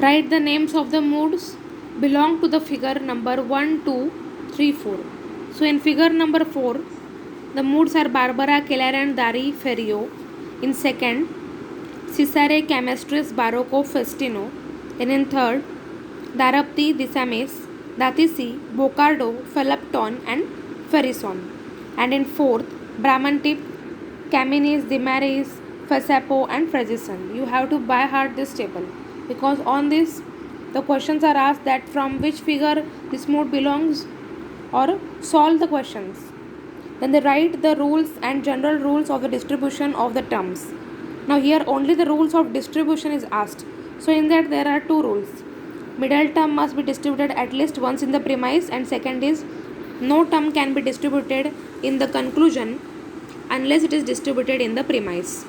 Write the names of the moods belong to the figure number 1, 2, 3, 4. So in figure number 4, the moods are Barbara Kelleran Dari Ferrio. In second, Cesare Camestris Barocco Festino. Then in third, Darapti Disames, Datisi, Bocardo, Felapton and Ferrison. And in fourth, Bramantip, Caminis, Dimaris, Fesapo and Fredison. You have to by heart this table because on this the questions are asked that from which figure this mood belongs or solve the questions. Then they write the rules and general rules of the distribution of the terms. Now here only the rules of distribution is asked. So in that there are two rules. Middle term must be distributed at least once in the premise, and second is no term can be distributed in the conclusion unless it is distributed in the premise.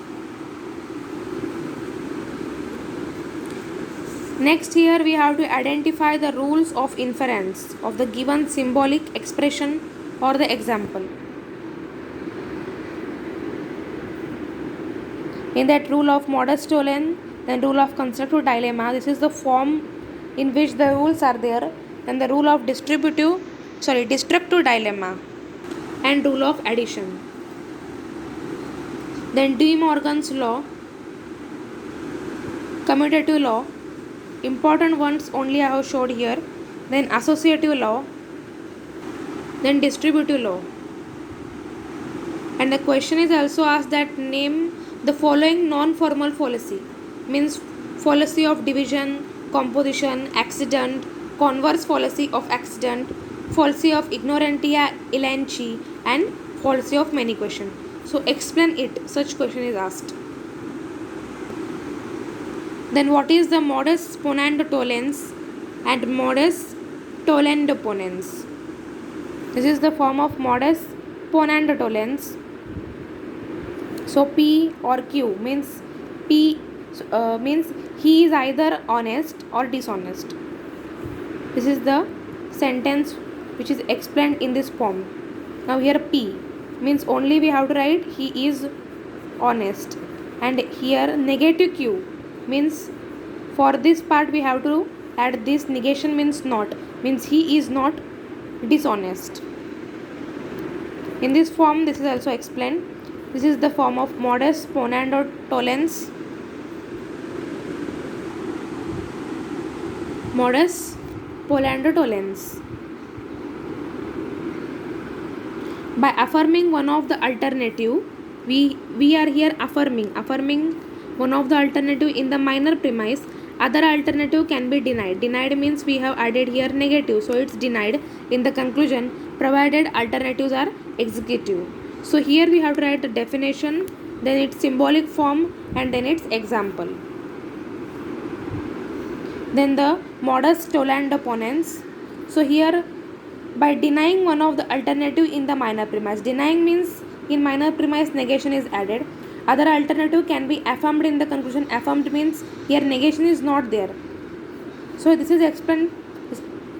Next here we have to identify the rules of inference of the given symbolic expression or the example. In that rule of modus tollens, then rule of constructive dilemma, this is the form in which the rules are there, and the rule of destructive dilemma and rule of addition. Then De Morgan's law, commutative law, important ones only I have showed here, then associative law, then distributive law. And the question is also asked that name the following non-formal fallacy, means fallacy of division, composition, accident, converse fallacy of accident, fallacy of ignorantia elenchi and fallacy of many question. So explain it, such question is asked. Then what is the modus ponens tollens and modus tollens ponens? This is the form of modus ponens tollens. So P or Q means P means he is either honest or dishonest. This is the sentence which is explained in this form. Now here P means only we have to write he is honest, and here negative Q means for this part we have to add this negation means not, means he is not dishonest. In this form this is also explained. This is the form of modus ponens tollens. Modus ponens tollens. By affirming one of the alternative, we are here affirming one of the alternative in the minor premise, other alternative can be denied. Denied means we have added here negative, so it's denied in the conclusion provided alternatives are executive. So here we have to write the definition, then its symbolic form and then its example. Then the modus tollens ponens. So here by denying one of the alternative in the minor premise, denying means in minor premise negation is added, other alternative can be affirmed in the conclusion. Affirmed means here negation is not there. So this is explained.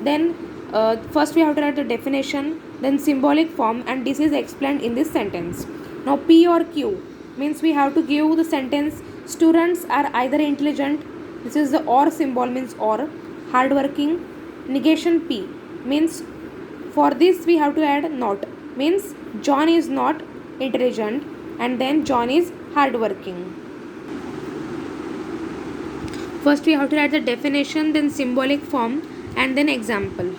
Then first we have to write the definition, then symbolic form, and this is explained in this sentence. Now P or Q means we have to give the sentence students are either intelligent, this is the or symbol means or, hardworking. Negation P means for this we have to add not, means John is not intelligent and then John is hardworking. First we have to write the definition, then symbolic form and then example.